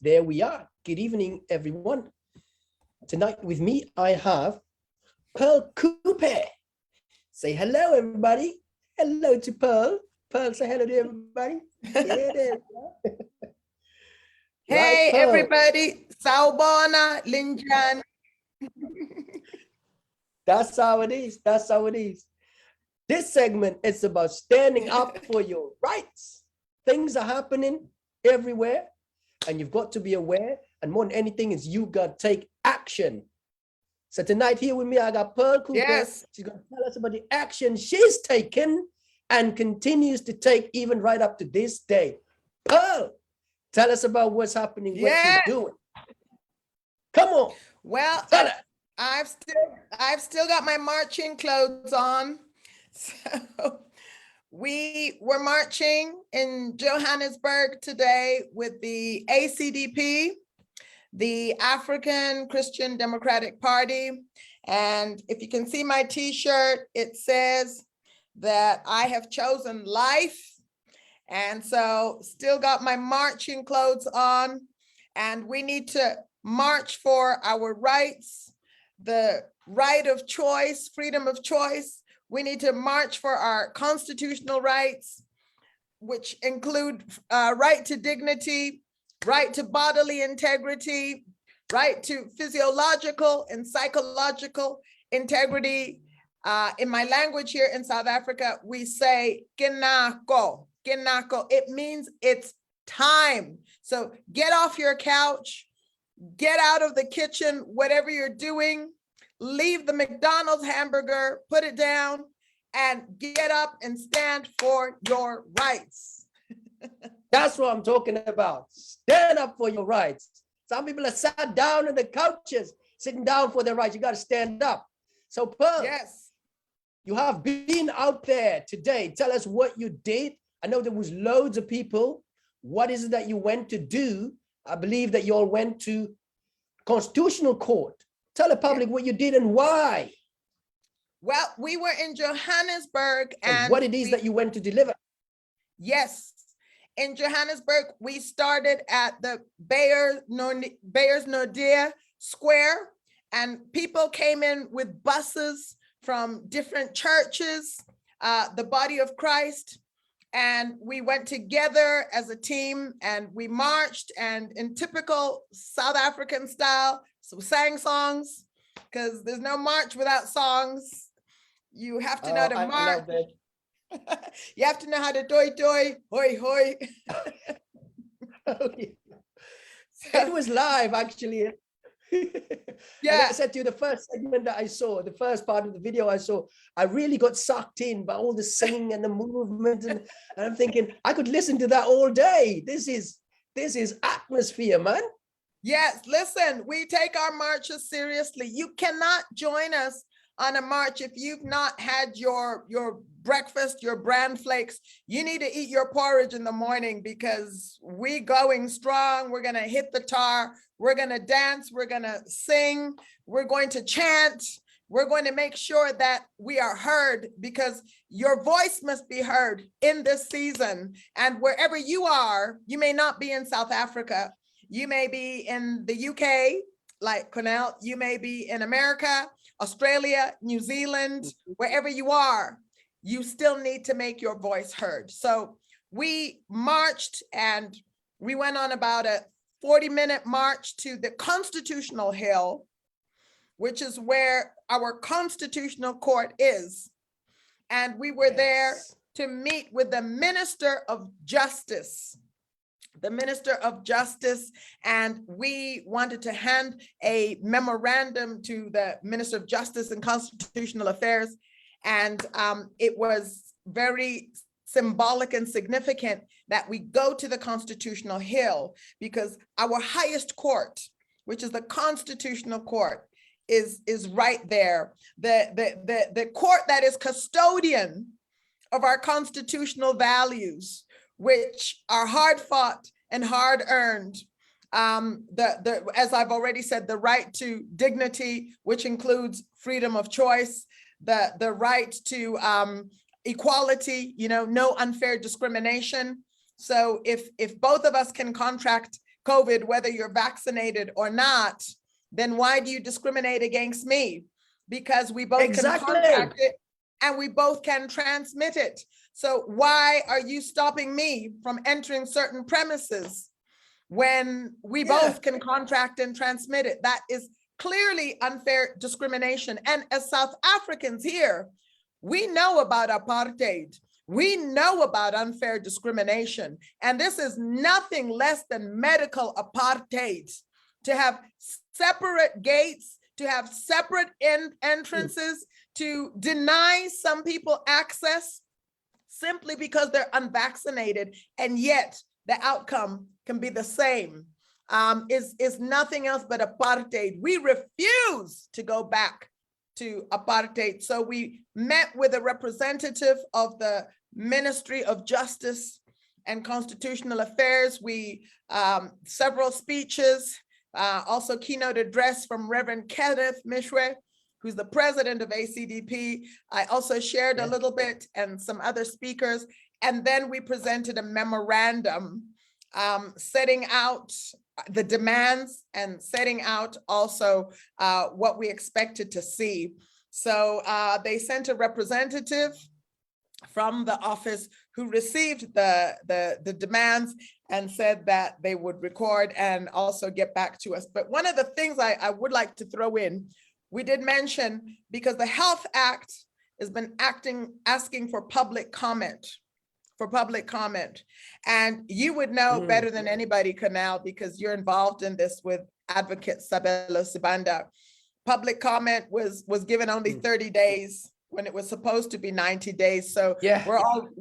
there we are. Good evening, everyone. Tonight with me, I have Pearl Kupe. Say hello, everybody. Hello to Pearl. Pearl, say hello to everybody. Yeah, there we are. Hey, Pearl. everybody. Sawubona, Linjan. That's how it is. That's how it is. This segment is about standing up for your rights. Things are happening everywhere, and you've got to be aware. And more than anything is you got to take action. So tonight here with me, I got Pearl Kupe. Yes. She's going to tell us about the action she's taken and continues to take even right up to this day. Pearl, tell us about what's happening, what you're doing. Come on. Well, I've still got my marching clothes on. So we were marching in Johannesburg today with the ACDP, the African Christian Democratic Party. And if you can see my t-shirt, it says that I have chosen life. And so still got my marching clothes on, and we need to march for our rights, the right of choice, freedom of choice. We need to march for our constitutional rights, which include right to dignity, right to bodily integrity, right to physiological and psychological integrity. In my language here in South Africa, we say kinako. Kinako. It means it's time. So get off your couch, get out of the kitchen, whatever you're doing, leave the McDonald's hamburger, put it down, and get up and stand for your rights. That's what I'm talking about. Stand up for your rights. Some people are sat down on the couches, sitting down for their rights. You got to stand up. So, Pearl, yes, you have been out there today. Tell us what you did. I know there was loads of people. What is it that you went to do? I believe that you all went to Constitutional Court. Tell the public what you did and why. Well, we were in Johannesburg and what it is that you went to deliver. Yes. In Johannesburg, we started at the Beyersnodere Square, and people came in with buses from different churches, the Body of Christ, and we went together as a team and we marched, and in typical South African style, so we sang songs, because there's no march without songs. You have to know to march. You have to know how to doi doi, hoi hoi. Oh, yeah. It was live, actually. Yeah. Like I said to you, the first segment that I saw, the first part of the video I saw, I really got sucked in by all the singing and the movement, and I'm thinking I could listen to that all day. This is atmosphere, man. Yes, listen, we take our marches seriously. You cannot join us on a march if you've not had your breakfast, your bran flakes. You need to eat your porridge in the morning, because we going strong. We're going to hit the tar. We're going to dance. We're going to sing. We're going to chant. We're going to make sure that we are heard, because your voice must be heard in this season. And wherever you are, you may not be in South Africa. You may be in the UK, like Cornell. You may be in America, Australia, New Zealand, wherever you are, you still need to make your voice heard. So we marched, and we went on about a 40-minute march to the Constitutional Hill, which is where our Constitutional Court is. And we were there to meet with the Minister of Justice. The Minister of Justice, and we wanted to hand a memorandum to the Minister of Justice and Constitutional Affairs, and it was very symbolic and significant that we go to the Constitutional Hill, because our highest court, which is the Constitutional Court, is right there. The court that is custodian of our constitutional values, which are hard fought and hard earned. As I've already said, the right to dignity, which includes freedom of choice, the right to equality, no unfair discrimination. So if both of us can contract COVID, whether you're vaccinated or not, then why do you discriminate against me? Because we both can contract it and we both can transmit it. So why are you stopping me from entering certain premises when we both can contract and transmit it? That is clearly unfair discrimination. And as South Africans here, we know about apartheid. We know about unfair discrimination. And this is nothing less than medical apartheid. To have separate gates, to have separate entrances, to deny some people access simply because they're unvaccinated, and yet the outcome can be the same, is nothing else but apartheid. We refuse to go back to apartheid. So we met with a representative of the Ministry of Justice and Constitutional Affairs. We several speeches, also keynote address from Reverend Kenneth Mishwe, who's the president of ACDP. I also shared a little bit, and some other speakers. And then we presented a memorandum setting out the demands and setting out also what we expected to see. So they sent a representative from the office who received the demands and said that they would record and also get back to us. But one of the things I would like to throw in, we did mention, because the Health Act has been asking for public comment, And you would know better than anybody, Canal, because you're involved in this with Advocate Sabelo Sibanda. Public comment was given only 30 days when it was supposed to be 90 days. So we're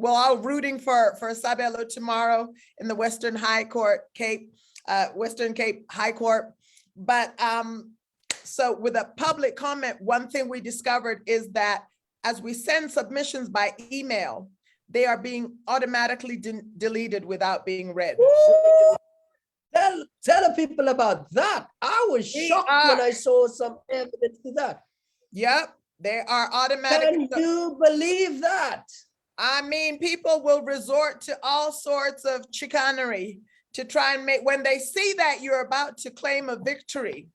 all rooting for Sabelo tomorrow in the Western Cape High Court. But so with a public comment, one thing we discovered is that as we send submissions by email, they are being automatically deleted without being read. Tell the people about that. I was shocked when I saw some evidence to that. Yep, they are automatic. Can you believe that? I mean, people will resort to all sorts of chicanery to try and make, when they see that you're about to claim a victory,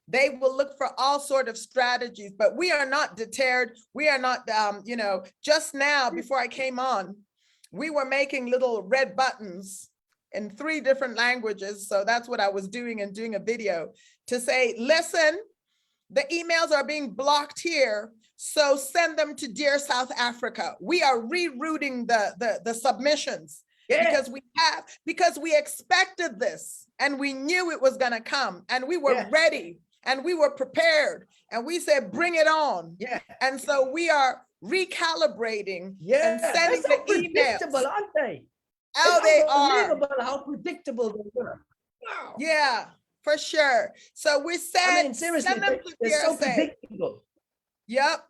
they will look for all sorts of strategies. But we are not deterred. We are not, just now before I came on, we were making little red buttons in 3 different languages. So that's what I was doing, and doing a video to say, listen, the emails are being blocked here, so send them to Dear South Africa. We are rerouting the submissions because we expected this, and we knew it was gonna come, and we were ready, and we were prepared, and we said, bring it on. And so we are recalibrating and sending the emails. Aren't they? Oh, they are. How predictable they were. Wow. Yeah, for sure. So we said, I mean, seriously, send them to they're so DRSA. predictable. Yep.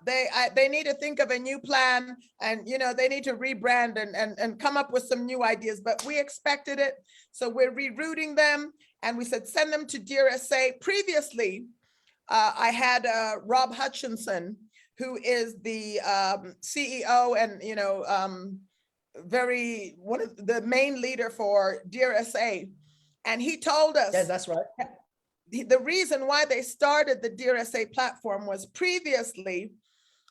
They need to think of a new plan, and they need to rebrand and come up with some new ideas. But we expected it, so we're rerouting them, and we said send them to DRSA. Previously, I had Rob Hutchinson, who is the CEO and one of the main leader for DRSA, and he told us, yes, that's right, the reason why they started the DRSA platform was previously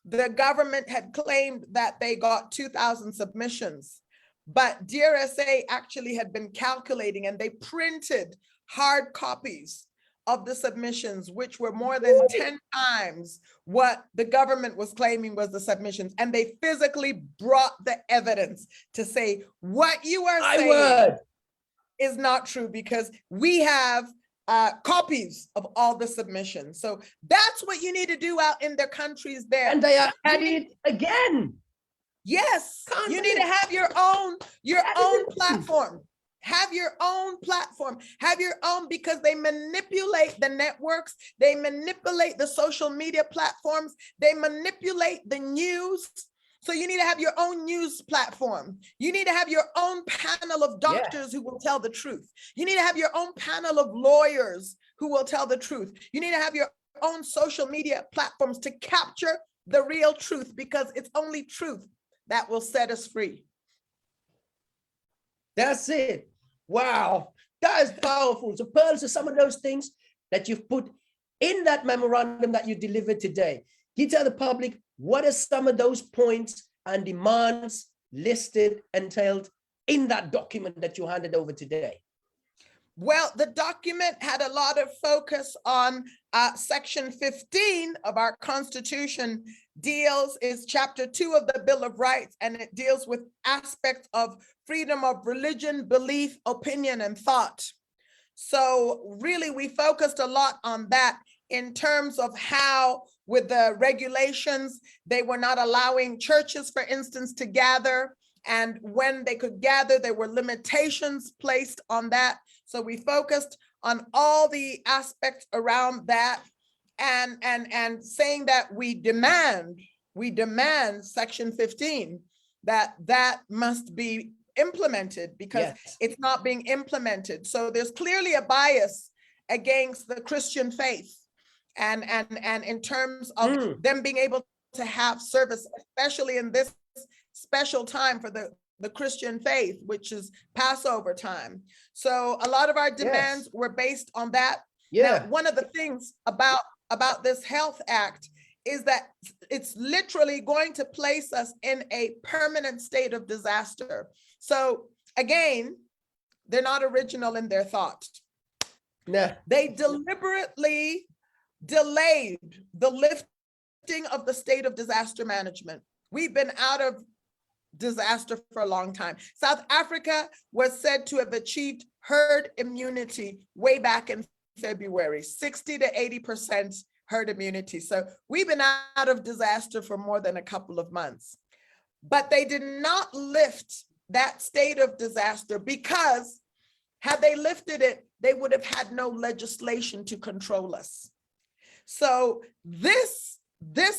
the government had claimed that they got 2,000 submissions, but DRSA actually had been calculating, and they printed hard copies of the submissions, which were more than 10 times what the government was claiming was the submissions. And they physically brought the evidence to say, what you are saying is not true, because we have copies of all the submissions. So that's what you need to do out in their countries there. And they are adding it again. Yes, you need to have your own platform. Have your own platform, because they manipulate the networks, they manipulate the social media platforms, they manipulate the news. So you need to have your own news platform. You need to have your own panel of doctors who will tell the truth. You need to have your own panel of lawyers who will tell the truth. You need to have your own social media platforms to capture the real truth, because it's only truth that will set us free. That's it. Wow. That is powerful. So Pearl, so some of those things that you've put in that memorandum that you delivered today, can you tell the public what are some of those points and demands listed, entailed in that document that you handed over today? Well, the document had a lot of focus on Section 15 of our Constitution is Chapter 2 of the Bill of Rights, and it deals with aspects of freedom of religion, belief, opinion, and thought. So really, we focused a lot on that in terms of how, with the regulations, they were not allowing churches, for instance, to gather. And when they could gather, there were limitations placed on that. So we focused on all the aspects around that, and saying that we demand Section 15, that must be implemented, because it's not being implemented. So there's clearly a bias against the Christian faith, and in terms of them being able to have service, especially in this special time for the Christian faith, which is Passover time. So a lot of our demands were based on that. Now, one of the things about this Health Act is that it's literally going to place us in a permanent state of disaster. So again, they're not original in their thought. They deliberately delayed the lifting of the state of disaster management. We've been out of disaster for a long time. South Africa was said to have achieved herd immunity way back in February, 60 to 80% herd immunity. So we've been out of disaster for more than a couple of months. But they did not lift that state of disaster, because had they lifted it, they would have had no legislation to control us. So this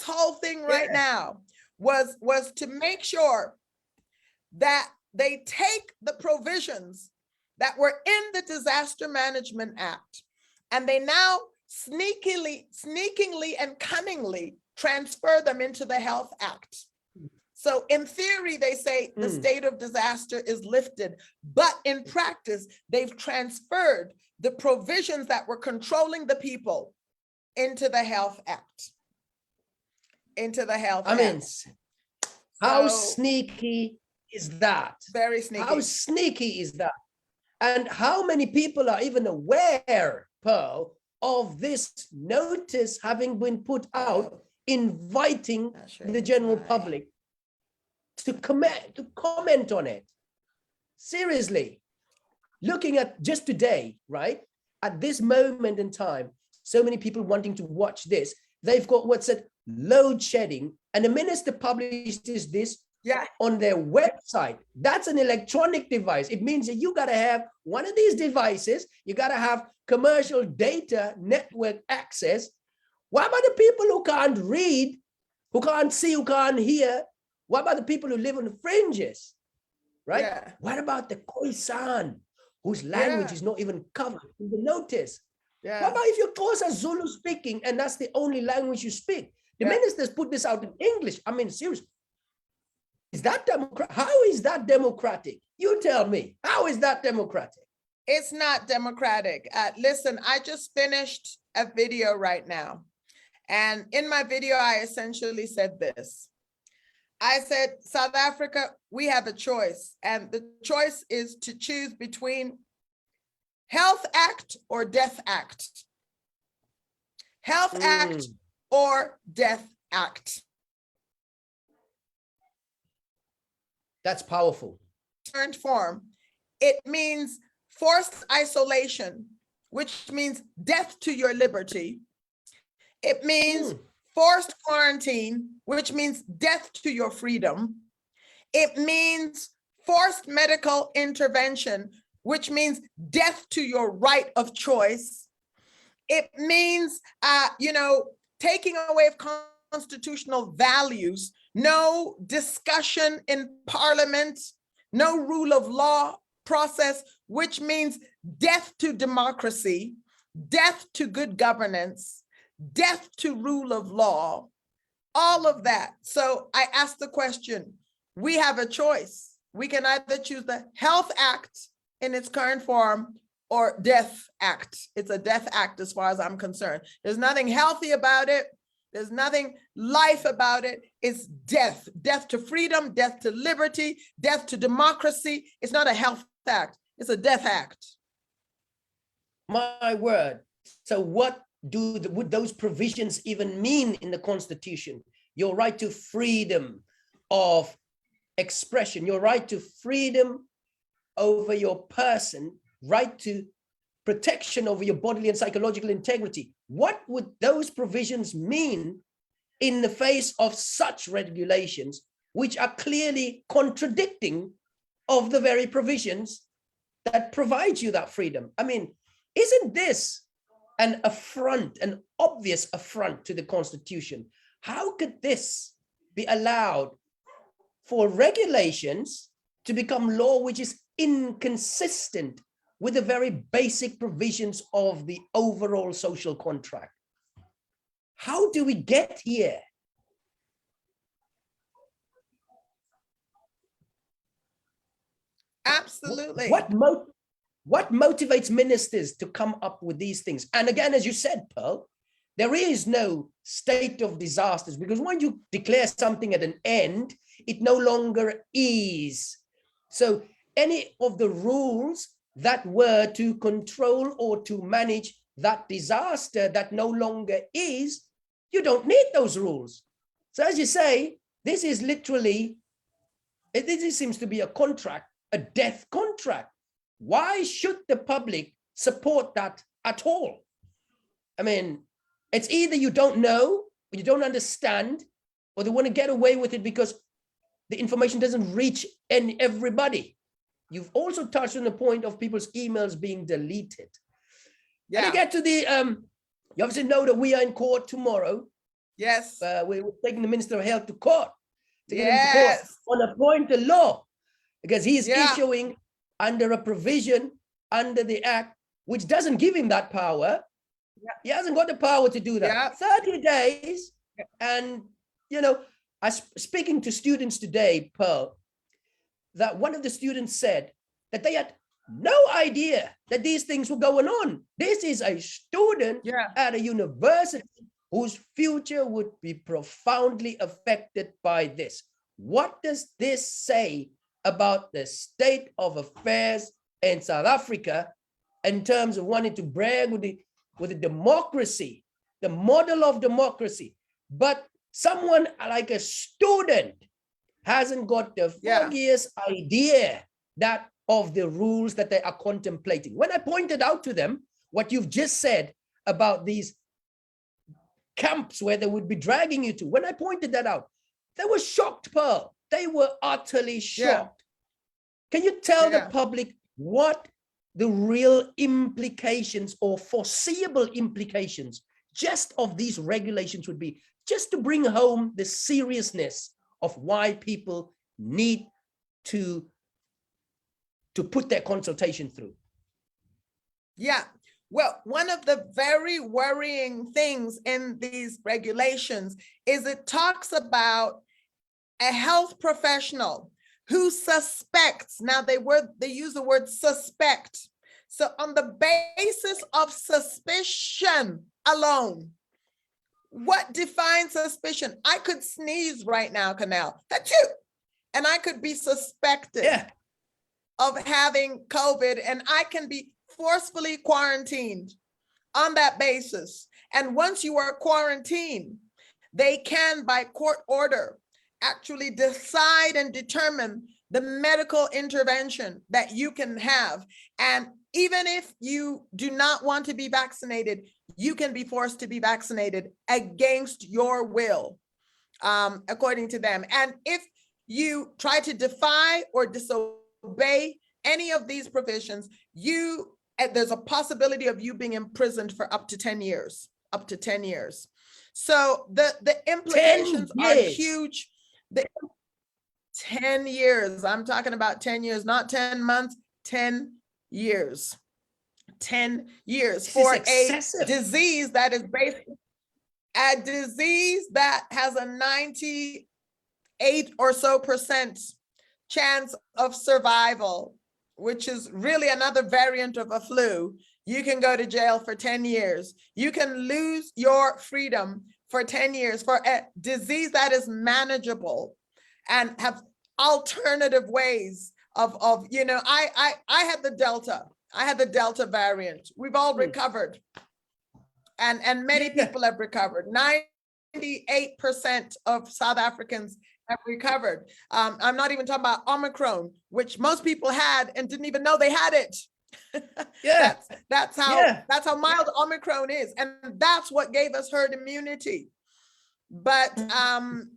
whole thing right now was to make sure that they take the provisions that were in the Disaster Management Act, and they now sneakily and cunningly transfer them into the Health Act. So in theory, they say the state of disaster is lifted, but in practice, they've transferred the provisions that were controlling the people into the Health Act. I mean, how sneaky is that? Very sneaky. How sneaky is that? And how many people are even aware, Pearl, of this notice having been put out, inviting the general public to comment on it? Seriously, looking at just today, right? At this moment in time, so many people wanting to watch this. They've got what's said load shedding, and the minister publishes this on their website. That's an electronic device. It means that you got to have one of these devices. You got to have commercial data network access. What about the people who can't read, who can't see, who can't hear? What about the people who live on the fringes, right? Yeah. What about the Khoisan, whose language is not even covered in the notice? What about if your Xhosa Zulu speaking and that's the only language you speak? The ministers put this out in English. I mean, seriously, is that democratic? How is that democratic? You tell me, how is that democratic? It's not democratic. Listen, I just finished a video right now. And in my video, I essentially said this. I said, South Africa, we have a choice. And the choice is to choose between Health Act or Death Act. Health Act or Death Act. That's powerful. Current form, it means forced isolation, which means death to your liberty. It means forced quarantine, which means death to your freedom. It means forced medical intervention, which means death to your right of choice. It means, taking away of constitutional values, no discussion in parliament, no rule of law process, which means death to democracy, death to good governance, death to rule of law, all of that. So I asked the question, we have a choice. We can either choose the Health Act in its current form or death act. It's a death act as far as I'm concerned. There's nothing healthy about it. There's nothing life about it. It's death. Death to freedom, death to liberty, death to democracy. It's not a health act. It's a death act. My word. So what would those provisions even mean in the Constitution? Your right to freedom of expression, your right to freedom over your person, right to protection over your bodily and psychological integrity. What would those provisions mean in the face of such regulations, which are clearly contradicting of the very provisions that provide you that freedom? I mean, isn't this an affront, an obvious affront to the Constitution? How could this be allowed for regulations to become law which is inconsistent with the very basic provisions of the overall social contract? How do we get here? Absolutely. What motivates ministers to come up with these things? And again, as you said, Pearl, there is no state of disasters, because when you declare something at an end, it no longer is. So any of the rules that were to control or to manage that disaster that no longer is, you don't need those rules. So as you say, this is literally, this seems to be a contract, a death contract. Why should the public support that at all? I mean, it's either you don't know, or you don't understand, or they want to get away with it because the information doesn't reach everybody. You've also touched on the point of people's emails being deleted. Yeah. And to get to the, you obviously know that we are in court tomorrow. Yes. We're taking the Minister of Health to court. Yes. On a point of law, because he is issuing under a provision under the Act, which doesn't give him that power. Yeah. He hasn't got the power to do that. Yeah. 30 days. Yeah. And, you know, I speaking to students today, Pearl, that one of the students said that they had no idea that these things were going on. This is a student at a university whose future would be profoundly affected by this. What does this say about the state of affairs in South Africa in terms of wanting to brag with the democracy, the model of democracy? But someone like a student hasn't got the foggiest idea that of the rules that they are contemplating. When I pointed out to them what you've just said about these camps where they would be dragging you to, when I pointed that out, they were shocked, Pearl. They were utterly shocked. Can you tell the public what the real implications or foreseeable implications just of these regulations would be, just to bring home the seriousness of why people need to put their consultation through? Yeah. Well, one of the very worrying things in these regulations is it talks about a health professional who suspects. Now they use the word suspect. So on the basis of suspicion alone, what defines suspicion? I could sneeze right now, Canal, and I could be suspected of having COVID, and I can be forcefully quarantined on that basis. And once you are quarantined, they can, by court order, actually decide and determine the medical intervention that you can have. And even if you do not want to be vaccinated, you can be forced to be vaccinated against your will, according to them. And if you try to defy or disobey any of these provisions, there's a possibility of you being imprisoned for up to 10 years, So the implications are huge. 10 years, I'm talking about 10 years, not 10 months, 10 years. 10 years for a disease that is a disease that has a 98% or so chance of survival. which is really another variant of a flu, you can go to jail for 10 years. You can lose your freedom for 10 years for a disease that is manageable and have alternative ways of you know, I had the Delta. I had the Delta variant. We've all recovered. And many people have recovered. 98% of South Africans have recovered. I'm not even talking about Omicron, which most people had and didn't even know they had it. Yeah. That's how mild Omicron is. And that's what gave us herd immunity. But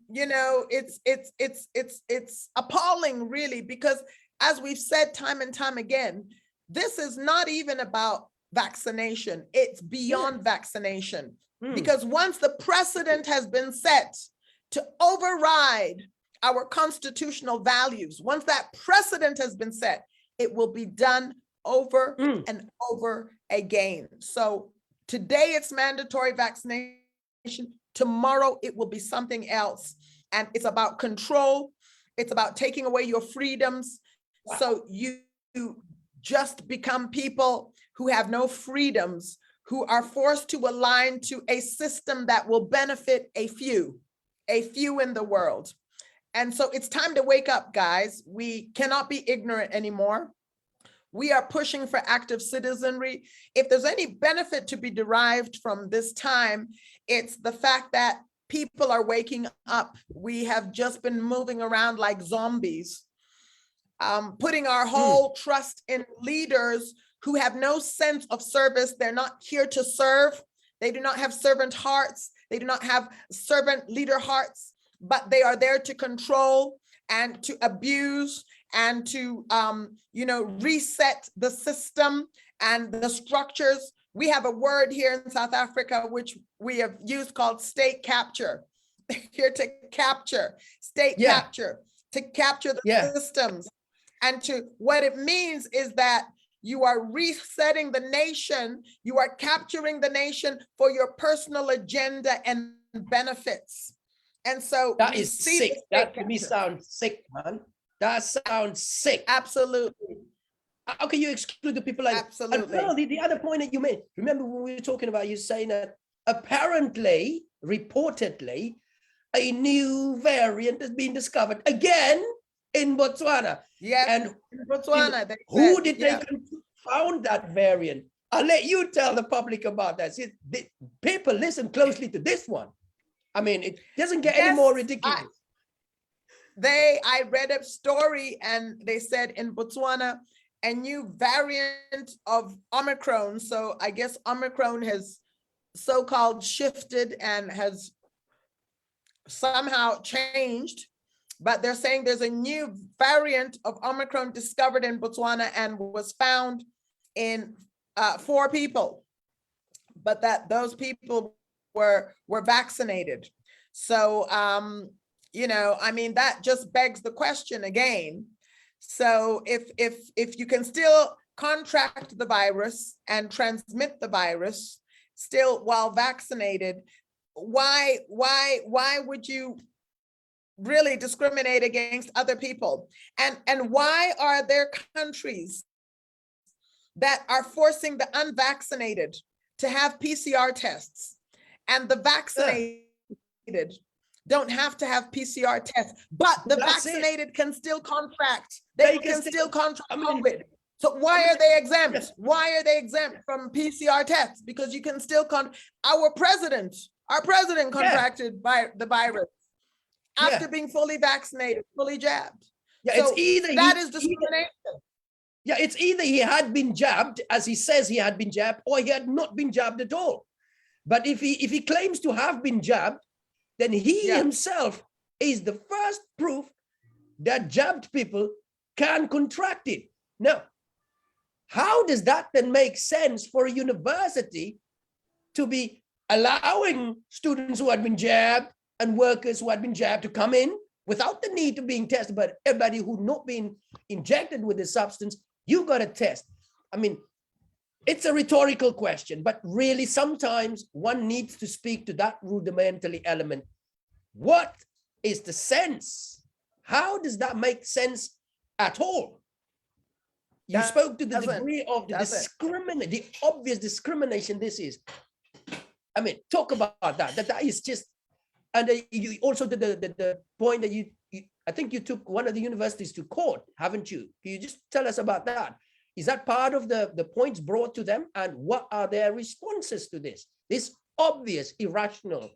you know, it's appalling, really, because as we've said time and time again, this is not even about vaccination. It's beyond vaccination. Because once the precedent has been set to override our constitutional values, once that precedent has been set, it will be done over and over again. So today it's mandatory vaccination. Tomorrow it will be something else. And it's about control. It's about taking away your freedoms. Wow. So you just become people who have no freedoms, who are forced to align to a system that will benefit a few in the world. And so it's time to wake up, guys. We cannot be ignorant anymore. We are pushing for active citizenry. If there's any benefit to be derived from this time, it's the fact that people are waking up. We have just been moving around like zombies, putting our whole trust in leaders who have no sense of service. They're not here to serve. They do not have servant hearts. They do not have servant leader hearts, but they are there to control and to abuse and to, you know, reset the system and the structures. We have a word here in South Africa, which we have used, called state capture. Here to capture, state capture, to capture the systems. And to what it means is that you are resetting the nation. You are capturing the nation for your personal agenda and benefits. And so that is sick. That to me sounds sick, man. That sounds sick. Absolutely. How can you exclude the people like absolutely? And the other point that you made, remember when we were talking about you saying that apparently, reportedly, a new variant has been discovered again in Botswana. Yes, and in Botswana. Who did they found that variant? I'll let you tell the public about that. See, people listen closely to this one. I mean, it doesn't get any more ridiculous. I read a story and they said in Botswana, a new variant of Omicron. So I guess Omicron has so-called shifted and has somehow changed, but they're saying there's a new variant of Omicron discovered in Botswana and was found in 4 people, but that those people were vaccinated. So, you know, I mean, that just begs the question again. So if you can still contract the virus and transmit the virus still while vaccinated, why would you really discriminate against other people? And why are there countries that are forcing the unvaccinated to have PCR tests and the vaccinated don't have to have PCR tests, but the vaccinated can still contract. They can still contract COVID. So why are they exempt? Why are they exempt from PCR tests? Because you can still our president contracted by the virus after being fully vaccinated, fully jabbed. Yeah, so it's either that is discrimination. It's either he had been jabbed, as he says he had been jabbed, or he had not been jabbed at all. But if he claims to have been jabbed, then he himself is the first proof that jabbed people can contract it. Now, how does that then make sense for a university to be allowing students who had been jabbed and workers who had been jabbed to come in without the need of being tested, but everybody who'd not been injected with the substance, you got to test? I mean, it's a rhetorical question, but really sometimes one needs to speak to that rudimentary element. What is the sense? How does that make sense at all? You spoke to the Doesn't. degree of the obvious discrimination this is. I mean, talk about that. That is just, and you also the point that you I think you took one of the universities to court, haven't you? Can you just tell us about that? Is that part of the points brought to them, and what are their responses to this obvious irrational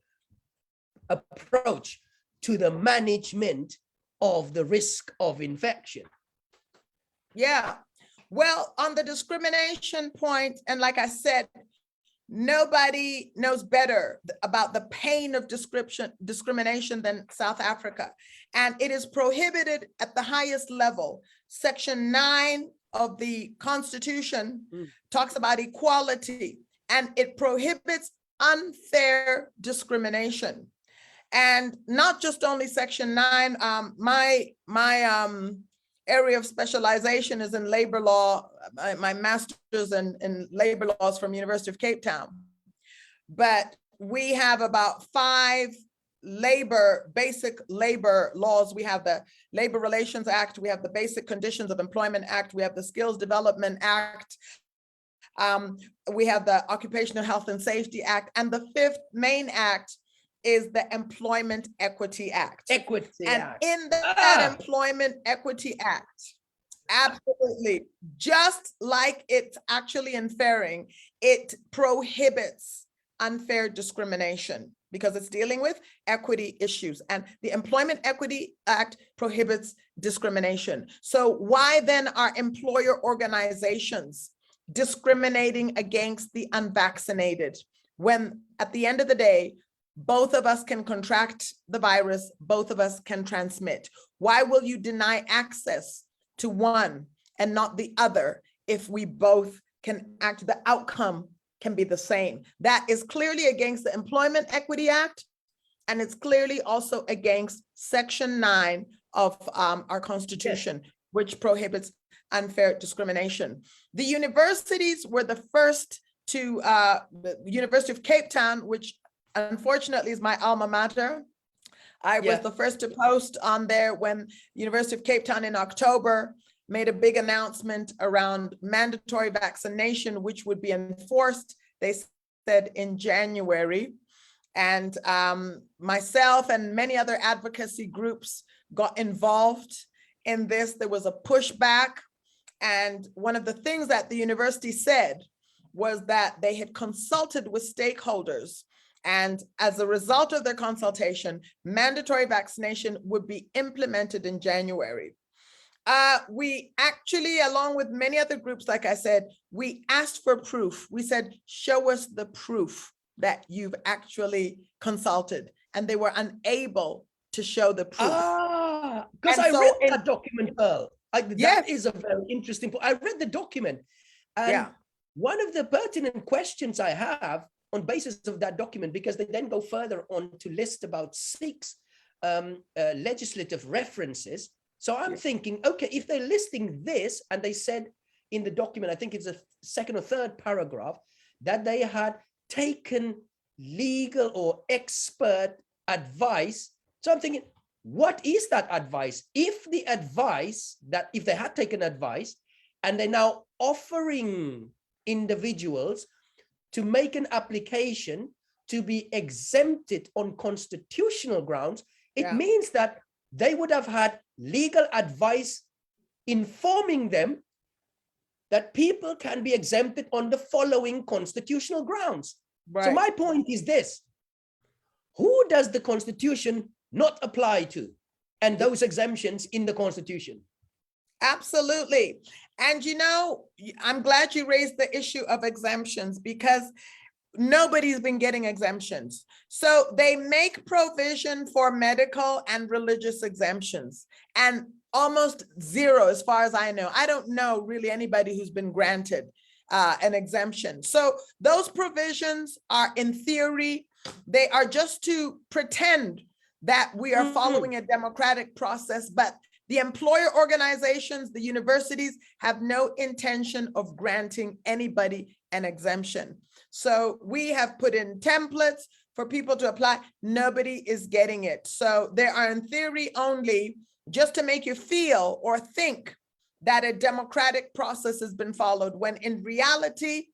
approach to the management of the risk of infection? Yeah. Well, on the discrimination point, and like I said, nobody knows better about the pain of discrimination than South Africa. And it is prohibited at the highest level. Section 9 of the Constitution talks about equality, and it prohibits unfair discrimination. And not just only Section 9, my area of specialization is in labor law, my master's in labor laws from University of Cape Town. But we have about 5 basic labor laws. We have the Labor Relations Act, we have the Basic Conditions of Employment Act, we have the Skills Development Act, we have the Occupational Health and Safety Act, and the 5th main act is the Employment Equity Act. In that Employment Equity Act, absolutely, just like it's actually inferring, it prohibits unfair discrimination because it's dealing with equity issues, and the Employment Equity Act prohibits discrimination. So why then are employer organizations discriminating against the unvaccinated when at the end of the day, both of us can contract the virus, both of us can transmit? Why will you deny access to one and not the other if we both can act? The outcome can be the same. That is clearly against the Employment Equity Act, and it's clearly also against Section 9 of our Constitution, which prohibits unfair discrimination. The universities were the first to, the University of Cape Town, which unfortunately is my alma mater. I was the first to post on there when University of Cape Town in October made a big announcement around mandatory vaccination, which would be enforced, they said, in January. And myself and many other advocacy groups got involved in this. There was a pushback. And one of the things that the university said was that they had consulted with stakeholders, and as a result of their consultation, mandatory vaccination would be implemented in January. We actually, along with many other groups, like I said, we asked for proof. We said, show us the proof that you've actually consulted. And they were unable to show the proof. Because I read that document, Pearl. That is a very interesting point. I read the document. And one of the pertinent questions I have on basis of that document, because they then go further on to list about 6 legislative references. So I'm thinking, okay, if they're listing this, and they said in the document, I think it's the 2nd or 3rd paragraph, that they had taken legal or expert advice. So I'm thinking, what is that advice? If the advice that, if they had taken advice and they're now offering individuals to make an application to be exempted on constitutional grounds, it means that they would have had legal advice informing them that people can be exempted on the following constitutional grounds. So my point is this: who does the Constitution not apply to, and those exemptions in the Constitution? Absolutely. And you know, I'm glad you raised the issue of exemptions, because nobody's been getting exemptions. So they make provision for medical and religious exemptions, and almost zero, as far as I know. I don't know really anybody who's been granted an exemption. So those provisions are, in theory, they are just to pretend that we are following a democratic process, but the employer organizations, the universities, have no intention of granting anybody an exemption. So we have put in templates for people to apply. Nobody is getting it. So they are, in theory, only just to make you feel or think that a democratic process has been followed, when in reality,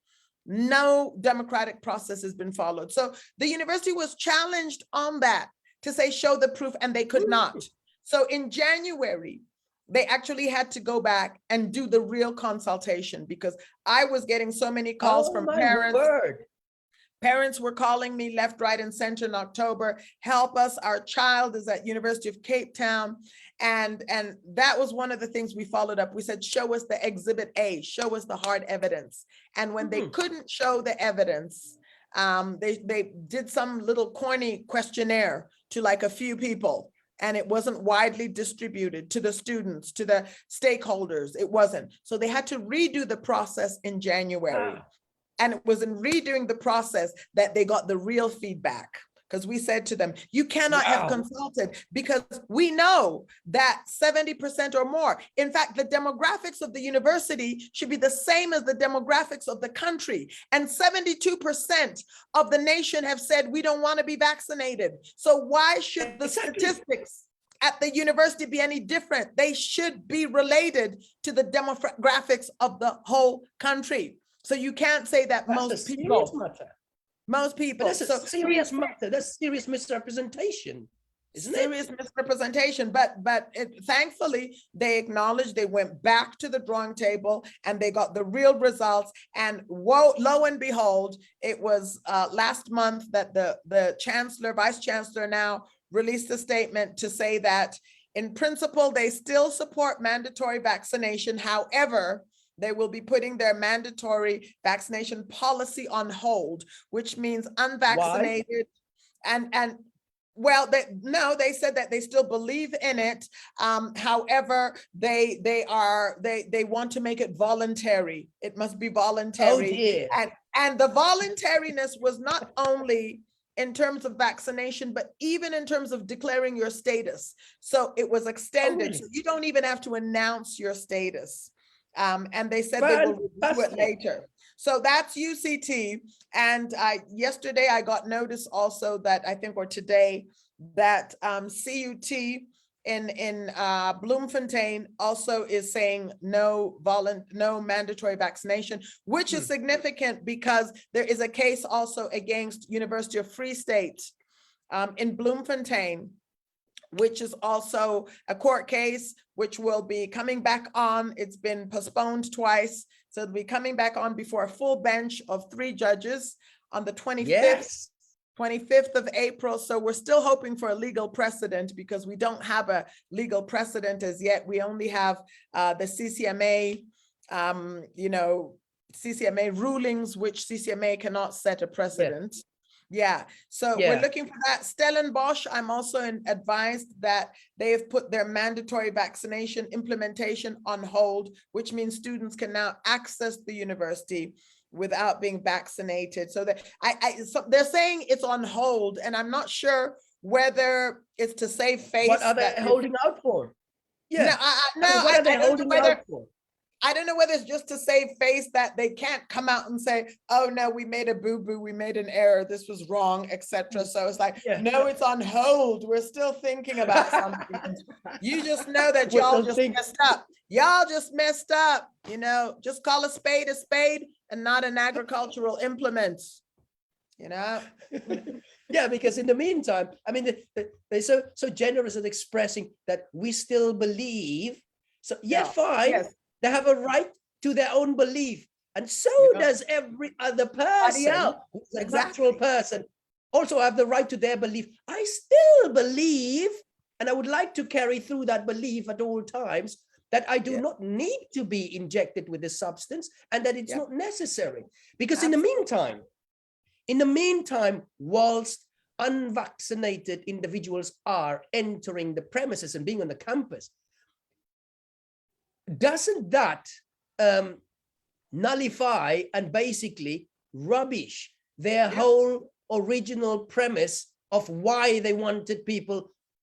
no democratic process has been followed. So the university was challenged on that to say, show the proof, and they could not. So in January, they actually had to go back and do the real consultation, because I was getting so many calls from parents. Word. Parents were calling me left, right, and center in October. Help us, our child is at University of Cape Town. And that was one of the things we followed up. We said, show us the exhibit A, show us the hard evidence. And when they couldn't show the evidence, they did some little corny questionnaire to like a few people, and it wasn't widely distributed to the students, to the stakeholders. It wasn't. So they had to redo the process in January. And it was in redoing the process that they got the real feedback, because we said to them, you cannot have consulted, because we know that 70% or more, in fact, the demographics of the university should be the same as the demographics of the country. And 72% of the nation have said, we don't want to be vaccinated. So why should the statistics at the university be any different? They should be related to the demographics of the whole country. So you can't say that most people. That's a serious matter. That's serious misrepresentation, isn't it? Serious misrepresentation. But thankfully, they acknowledged, they went back to the drawing table, and they got the real results. And lo and behold, it was last month that the chancellor, vice chancellor now released a statement to say that in principle, they still support mandatory vaccination. However, they will be putting their mandatory vaccination policy on hold, which means unvaccinated. Why? And well, they said that they still believe in it. However, they want to make it voluntary. It must be voluntary. And the voluntariness was not only in terms of vaccination, but even in terms of declaring your status. So it was extended. So you don't even have to announce your status. And they said they will do it later. So that's UCT. And yesterday I got notice also that or today, that CUT in Bloemfontein also is saying no mandatory vaccination, which is significant because there is a case also against University of Free State in Bloemfontein, which is also a court case, which will be coming back on. It's been postponed twice. So it'll be coming back on before a full bench of 3 judges on the 25th of April. So we're still hoping for a legal precedent, because we don't have a legal precedent as yet. We only have the CCMA, CCMA rulings, which CCMA cannot set a precedent. So we're looking for that. Stellenbosch, I'm also advised that they have put their mandatory vaccination implementation on hold, which means students can now access the university without being vaccinated. So that so they're saying it's on hold, and I'm not sure whether it's to save face. What are they holding out for? What are they holding out for? I don't know whether it's just to save face, that they can't come out and say, oh no, we made a boo-boo, we made an error, this was wrong, etc. So it's like, no, it's on hold. We're still thinking about something. You just know that y'all just messed up. Y'all just messed up, just call a spade and not an agricultural implement, because in the meantime, they're so generous at expressing that we still believe. So fine. Yes. They have a right to their own belief. And so does every other person, a natural person, also have the right to their belief. I still believe, and I would like to carry through that belief at all times, that I do not need to be injected with this substance, and that it's not necessary. Because in the meantime, whilst unvaccinated individuals are entering the premises and being on the campus, doesn't that nullify and basically rubbish their whole original premise of why they wanted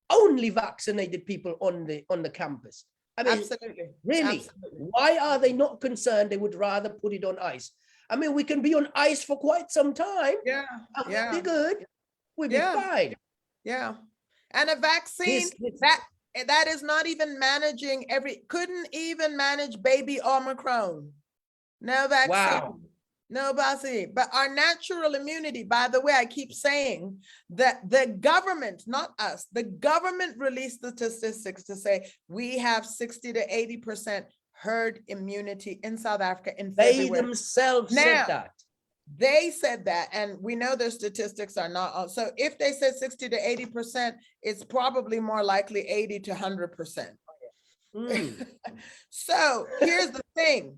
only vaccinated people on the campus? Absolutely. Really, why are they not concerned? They would rather put it on ice. We can be on ice for quite some time. We'll be good. We'll be fine. And a vaccine that is not even managing couldn't even manage baby Omicron. No vaccine. Wow. No vaccine. But our natural immunity, by the way, I keep saying that the government, not us, the government released the statistics to say we have 60 to 80% herd immunity in South Africa in February. They themselves said that. They said that, and we know their statistics are not. So if they said 60 to 80%, it's probably more likely 80 to 100%. So here's the thing.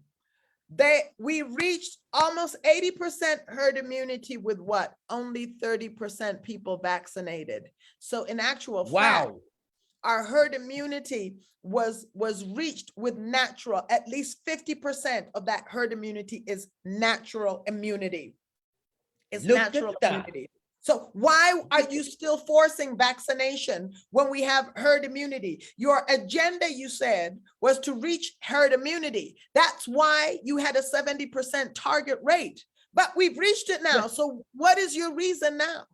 We reached almost 80% herd immunity with what? Only 30% people vaccinated. So in actual fact, our herd immunity was reached with natural, at least 50% of that herd immunity is natural immunity. It's natural immunity. So why are you still forcing vaccination when we have herd immunity? Your agenda, you said, was to reach herd immunity. That's why you had a 70% target rate, but we've reached it now. So what is your reason now?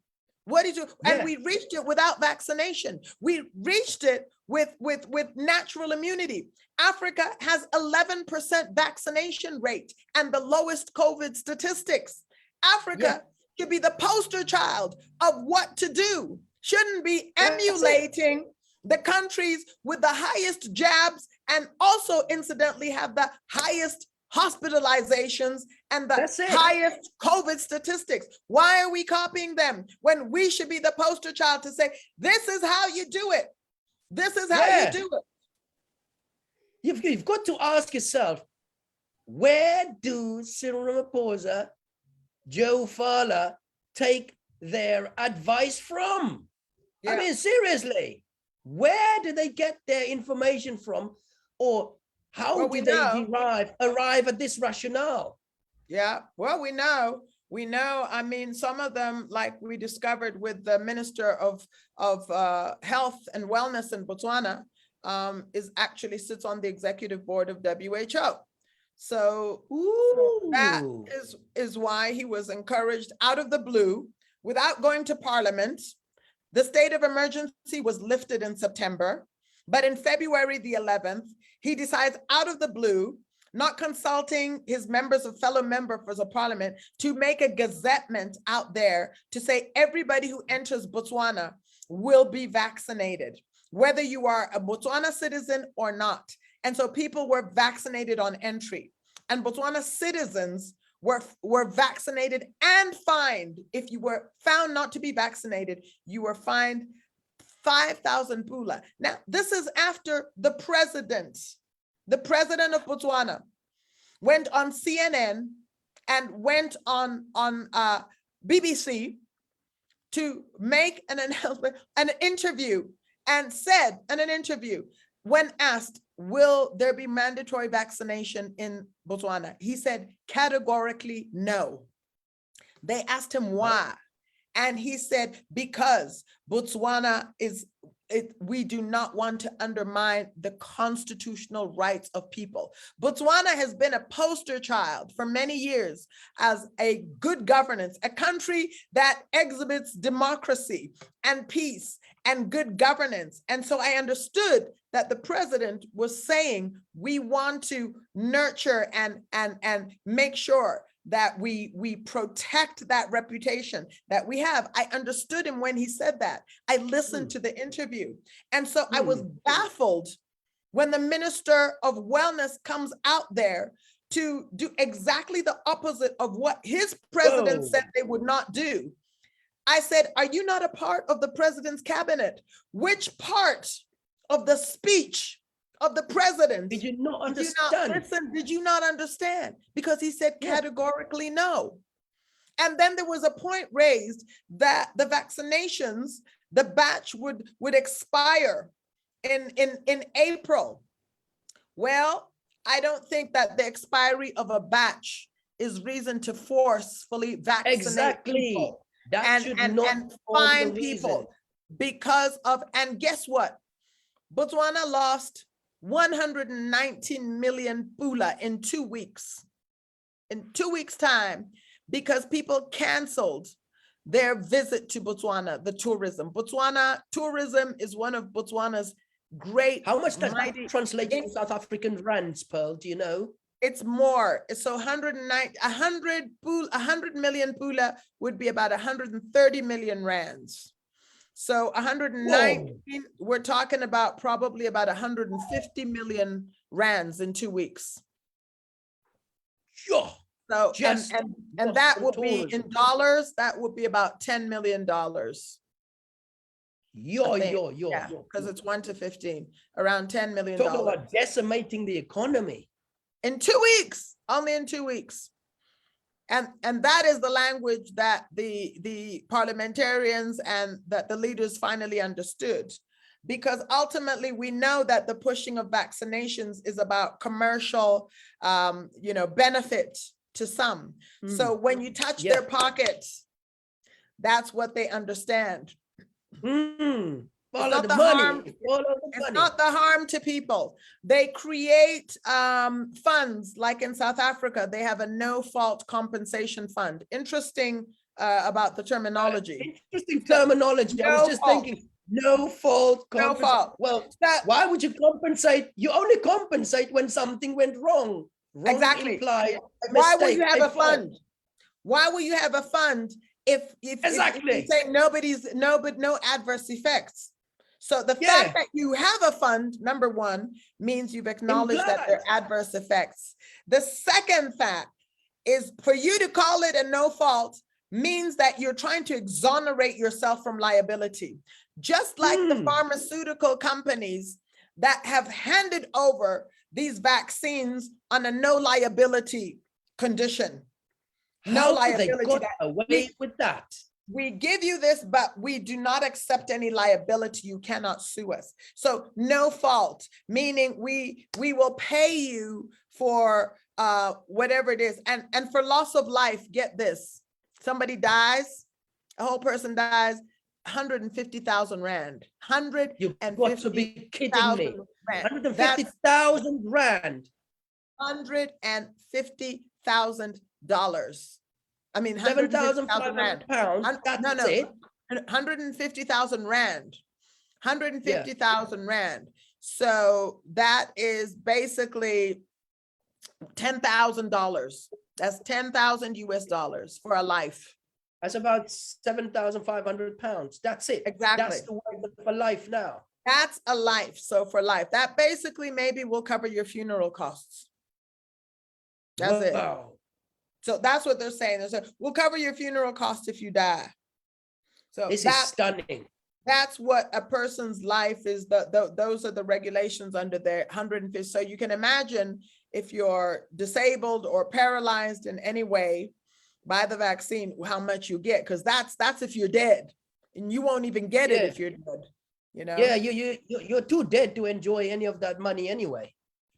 What is your, and we reached it without vaccination. We reached it with natural immunity. Africa has 11% vaccination rate and the lowest COVID statistics. Africa should be the poster child of what to do. Shouldn't be emulating the countries with the highest jabs and also incidentally have the highest hospitalizations and the highest COVID statistics. Why are we copying them when we should be the poster child to say, this is how you do it. This is how you do it. You've got to ask yourself, where do Cyril Ramaphosa, Joe Fowler take their advice from? I mean, seriously, where do they get their information from? Or how do they arrive at this rationale? Yeah, well, we know, I mean, some of them, like we discovered with the Minister of Health and Wellness in Botswana, is actually sits on the executive board of WHO. So that is why he was encouraged out of the blue without going to parliament. The state of emergency was lifted in September, but in February the 11th, he decides out of the blue, not consulting his fellow members of parliament, to make a gazettement out there to say everybody who enters Botswana will be vaccinated, whether you are a Botswana citizen or not. And so people were vaccinated on entry, and Botswana citizens were vaccinated and fined. If you were found not to be vaccinated, you were fined 5,000 pula. Now, this is after the president of Botswana went on CNN and went on BBC to make an announcement, an interview, and said in an interview, when asked, will there be mandatory vaccination in Botswana? He said categorically no. They asked him why. And he said, because Botswana we do not want to undermine the constitutional rights of people. Botswana has been a poster child for many years as a good governance, a country that exhibits democracy and peace and good governance. And so I understood that the president was saying, we want to nurture and make sure that we protect that reputation that we have. I understood him when he said that. I listened to the interview. And so I was baffled when the Minister of Wellness comes out there to do exactly the opposite of what his president said they would not do. I said, are you not a part of the president's cabinet? Which part of the speech of the president did you not understand? Did you not understand? Because he said categorically no. And then there was a point raised that the vaccinations, the batch would expire in April. Well, I don't think that the expiry of a batch is reason to forcefully vaccinate people. That should not find people because of, and guess what? Botswana lost 119 million pula in 2 weeks. In 2 weeks' time, because people canceled their visit to Botswana, the tourism. Botswana tourism is one of Botswana's great, How much does mighty. that translate to South African rands, Pearl? Do you know? It's more. So 100 million pula would be about 130 million rands. So 119, we're talking about probably about 150 million rands in 2 weeks. Sure. So, and that would be tourism. in dollars, that would be about $10 million. Yeah, because it's 1 to 15, around $10 million. Talking about decimating the economy. In 2 weeks, only in 2 weeks. And that is the language that the parliamentarians and that the leaders finally understood. Because ultimately we know that the pushing of vaccinations is about commercial, benefit to some. So when you touch their pockets, that's what they understand. It's not the harm. It's not the harm to people. They create funds, like in South Africa, they have a no-fault compensation fund. Interesting about the terminology. Interesting terminology. I was just thinking, no fault. No fault. Well, why would you compensate? You only compensate when something went wrong. Exactly. Why would you have a fund? Why will you have a fund if you say no adverse effects? So the fact that you have a fund, number one, means you've acknowledged that there are adverse effects. The second fact is for you to call it a no fault means that you're trying to exonerate yourself from liability. Just like the pharmaceutical companies that have handed over these vaccines on a no liability condition. No liability. They got away with that. We give you this, but we do not accept any liability. You cannot sue us. So no fault, meaning we will pay you for whatever it is. And for loss of life, get this. Somebody dies, a whole person dies, 150,000 rand. 150,000. You've got to be kidding me. 150,000 rand. $150,000. I mean, 7,500 pounds. That's it. 150,000 rand. 150,000 rand. So that is basically $10,000. That's 10,000 US dollars for a life. That's about 7,500 pounds. That's it. Exactly. That's the way for life now. That's a life. So for life, that basically maybe will cover your funeral costs. That's it. So that's what they're saying. They're saying, we'll cover your funeral costs if you die. So this is stunning. That's what a person's life is. Those are the regulations under their 150. So you can imagine if you're disabled or paralyzed in any way by the vaccine, how much you get, because that's if you're dead, and you won't even get it if you're dead. Yeah, you're too dead to enjoy any of that money anyway.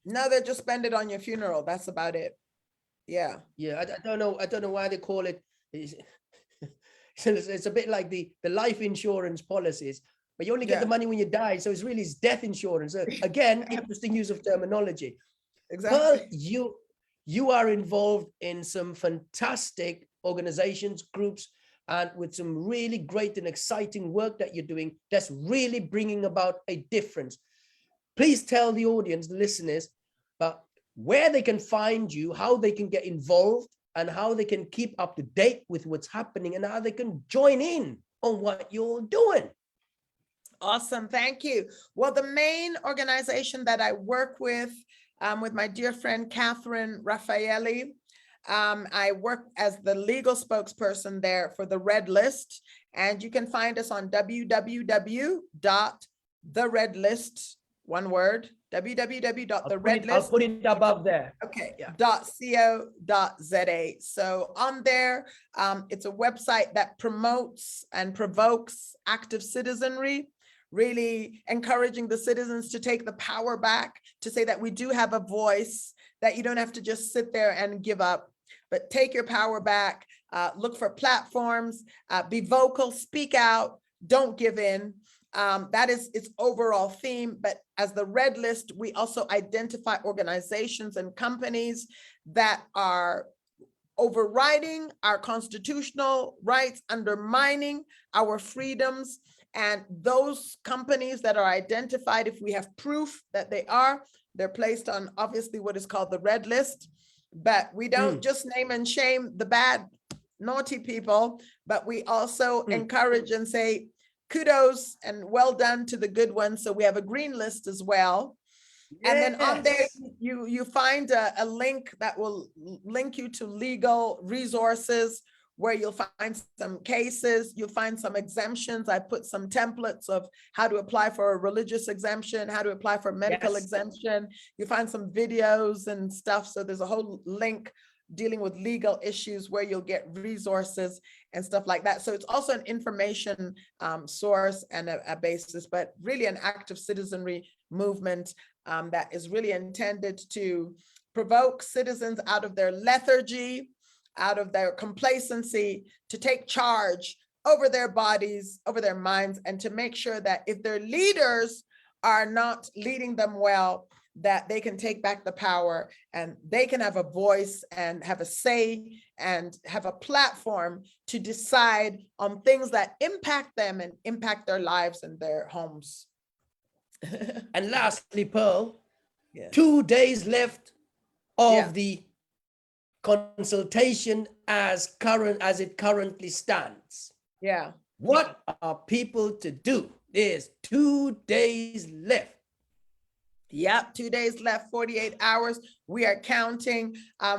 No, they just spend it on your funeral. That's about it. Yeah. I don't know why they call it. It's a bit like the life insurance policies, but you only get the money when you die. So it's really death insurance. So again, interesting use of terminology. Exactly. Well, you are involved in some fantastic organizations, groups, and with some really great and exciting work that you're doing that's really bringing about a difference. Please tell the audience, the listeners, about where they can find you, how they can get involved, and how they can keep up to date with what's happening, and how they can join in on what you're doing. Awesome. Thank you. Well, the main organization that I work with my dear friend, Catherine Raffaelli, I work as the legal spokesperson there for the Red List, and you can find us on www.theredlist, one word, www.theredlist. I'll put it above there. Okay. Yeah. .co.za. So on there, it's a website that promotes and provokes active citizenry, really encouraging the citizens to take the power back, to say that we do have a voice, that you don't have to just sit there and give up, but take your power back, look for platforms, be vocal, speak out, don't give in. That is its overall theme. But as the Red List, we also identify organizations and companies that are overriding our constitutional rights, undermining our freedoms, And those companies that are identified, if we have proof that they're placed on obviously what is called the red list. But we don't just name and shame the bad, naughty people, but we also encourage and say kudos and well done to the good ones. So we have a green list as well. And then on there, you find a link that will link you to legal resources where you'll find some cases, you'll find some exemptions. I put some templates of how to apply for a religious exemption, how to apply for medical exemption. You find some videos and stuff. So there's a whole link dealing with legal issues where you'll get resources and stuff like that. So it's also an information source and a basis, but really an active citizenry movement that is really intended to provoke citizens out of their lethargy, out of their complacency, to take charge over their bodies, over their minds, and to make sure that if their leaders are not leading them well, that they can take back the power and they can have a voice and have a say and have a platform to decide on things that impact them and impact their lives and their homes. And lastly, Pearl, 2 days left of the consultation as it currently stands. What are people to do? There's 2 days left. 2 days left, 48 hours. We are counting.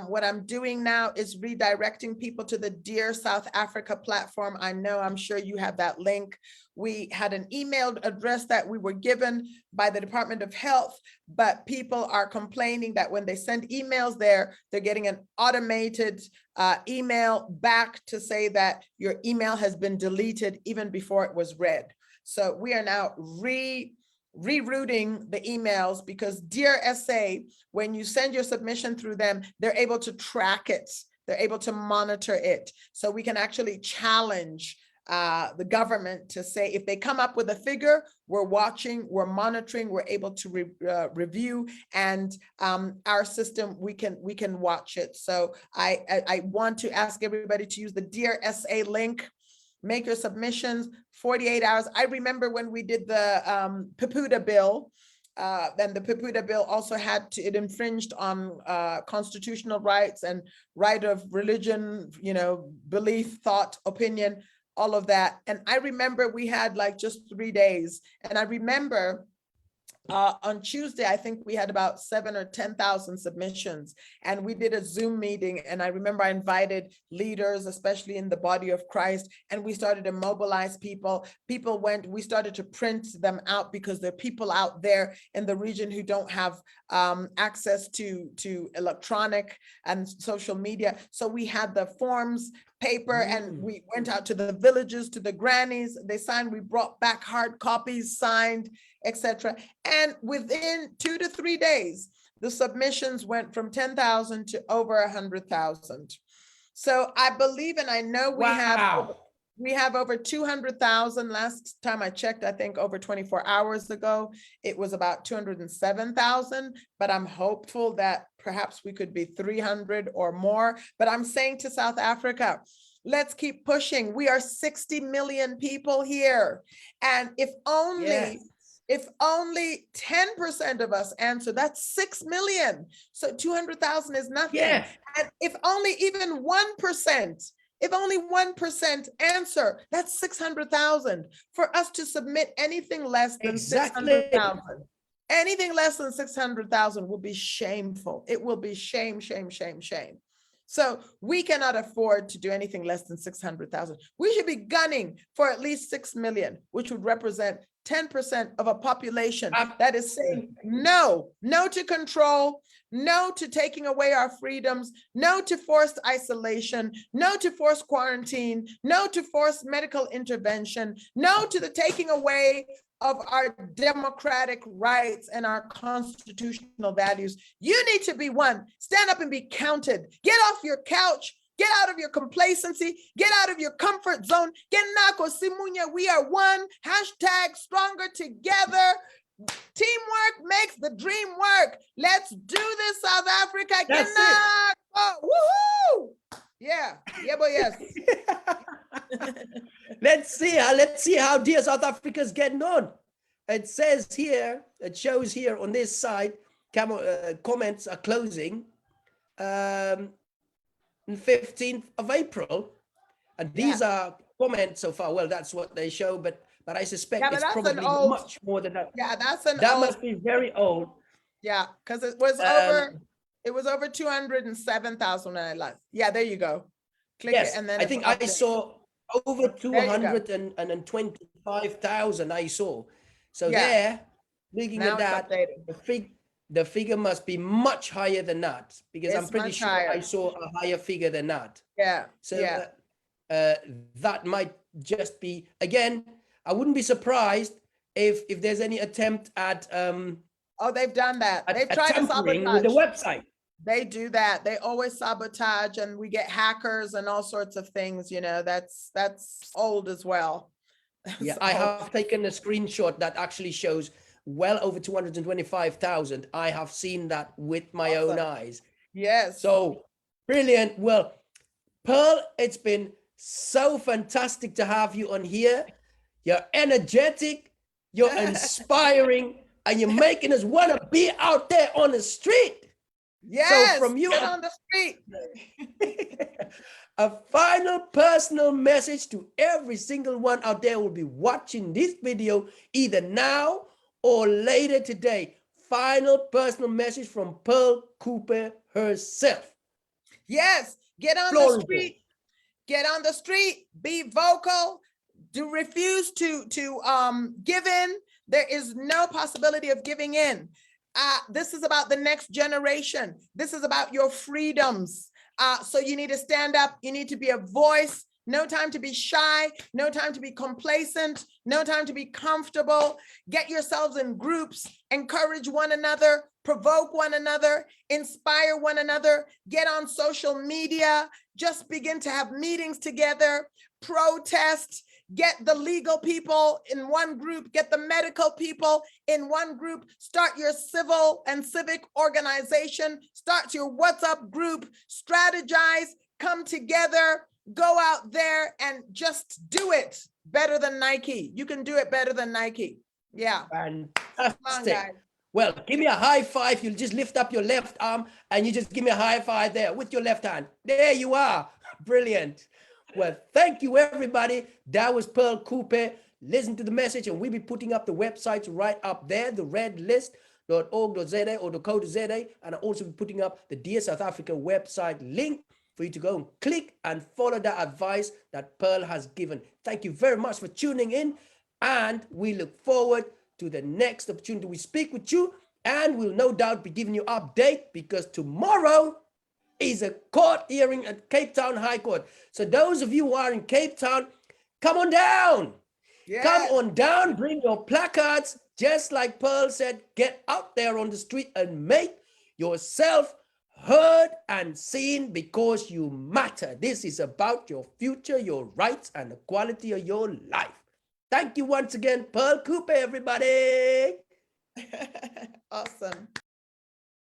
What I'm doing now is redirecting people to the Dear South Africa platform. I'm sure you have that link. We had an email address that we were given by the Department of Health, but people are complaining that when they send emails there, they're getting an automated email back to say that your email has been deleted even before it was read. So we are now rerouting the emails, because Dear SA, when you send your submission through them, they're able to track it. They're able to monitor it. So we can actually challenge the government to say, if they come up with a figure, we're watching, we're monitoring, we're able to review, and our system, we can watch it. So I want to ask everybody to use the Dear SA link. Make your submissions, 48 hours. I remember when we did the Papuda bill, then the Papuda bill also it infringed on constitutional rights and right of religion, belief, thought, opinion, all of that. And I remember we had like just 3 days. And I remember on Tuesday, I think we had about 7,000 or 10,000 submissions, and we did a Zoom meeting. And I remember I invited leaders, especially in the body of Christ, and we started to mobilize people. We started to print them out, because there are people out there in the region who don't have access to electronic and social media. So we had the forms, paper, and we went out to the villages, to the grannies. They signed, we brought back hard copies, signed, etc. And within 2 to 3 days, the submissions went from 10,000 to over 100,000. So I believe, and I know we have over 200,000. Last time I checked, I think over 24 hours ago, it was about 207,000, but I'm hopeful that perhaps we could be 300 or more. But I'm saying to South Africa, let's keep pushing. We are 60 million people here. And if only 10% of us answer, that's 6 million. So 200,000 is nothing. And if only even 1%, if only 1% answer, that's 600,000. For us to submit anything less than 600,000, anything less than 600,000 will be shameful. It will be shame, shame, shame, shame. So we cannot afford to do anything less than 600,000. We should be gunning for at least 6 million, which would represent 10% of a population that is saying no to control, no to taking away our freedoms, no to forced isolation, no to forced quarantine, no to forced medical intervention, no to the taking away of our democratic rights and our constitutional values. You need to be one. Stand up and be counted. Get off your couch. Get out of your complacency. Get out of your comfort zone. Get nako simunya. We are one. Hashtag stronger together. Teamwork makes the dream work. Let's do this, South Africa. That's it. Oh, woohoo! Yeah, boy, yes. Let's see how dear South Africa's getting on. It says here, it shows here on this side, comments are closing 15th of April. And these are comments so far. Well, that's what they show, but I suspect Yeah, but it's that's an probably old- much more than that. Yeah, that's an That old. must be very old. Yeah, because it was over 207,000 when I last. Yeah, there you go. Click Yes, it and then I it's think up I there. saw over There you go. 225,000 I saw. So Yeah. there, looking Now at it's that, updated. the figure must be much higher than that, because I'm It's pretty much sure higher. I saw a higher figure than that. Yeah, So yeah. that might just be, again, I wouldn't be surprised if there's any attempt at Oh, they've done that. They've at tried to tampering sabotage. with the website. They do that. They always sabotage, and we get hackers and all sorts of things, you know, that's old as well. Yeah, That's I old. have taken a screenshot that actually shows well over 225,000. I have seen that with my own Awesome. eyes. Yes. So brilliant. Well, Pearl, it's been so fantastic to have you on here. You're energetic, you're inspiring, and you're making us want to be out there on the street. Yes. So from you, get on the street. a final personal message to every single one out there who will be watching this video either now or later today. Final personal message from Pearl Kupe herself. Yes, get on the street. Get on the street. Be vocal. Do refuse to give in. There is no possibility of giving in. This is about the next generation. This is about your freedoms. So you need to stand up. You need to be a voice. No time to be shy. No time to be complacent. No time to be comfortable. Get yourselves in groups. Encourage one another. Provoke one another. Inspire one another. Get on social media. Just begin to have meetings together. Protest. Get the legal people in one group, get the medical people in one group, start your civil and civic organization, start your WhatsApp group, strategize, come together, go out there and just do it better than Nike. You can do it better than Nike. Yeah. Fantastic. Well, give me a high five. You'll just lift up your left arm and you just give me a high five there with your left hand. There you are. Brilliant. Well, thank you, everybody. That was Pearl Kupe. Listen to the message, and we'll be putting up the websites right up there, the redlist.org.za or .co.za, and I'll also be putting up the Dear South Africa website link for you to go and click and follow that advice that Pearl has given. Thank you very much for tuning in, and we look forward to the next opportunity we speak with you, and we'll no doubt be giving you update, because tomorrow is a court hearing at Cape Town High Court. So those of you who are in Cape Town, come on down. Yes. Come on down, bring your placards. Just like Pearl said, get out there on the street and make yourself heard and seen, because you matter. This is about your future, your rights, and the quality of your life. Thank you once again, Pearl Kupe, everybody. Awesome.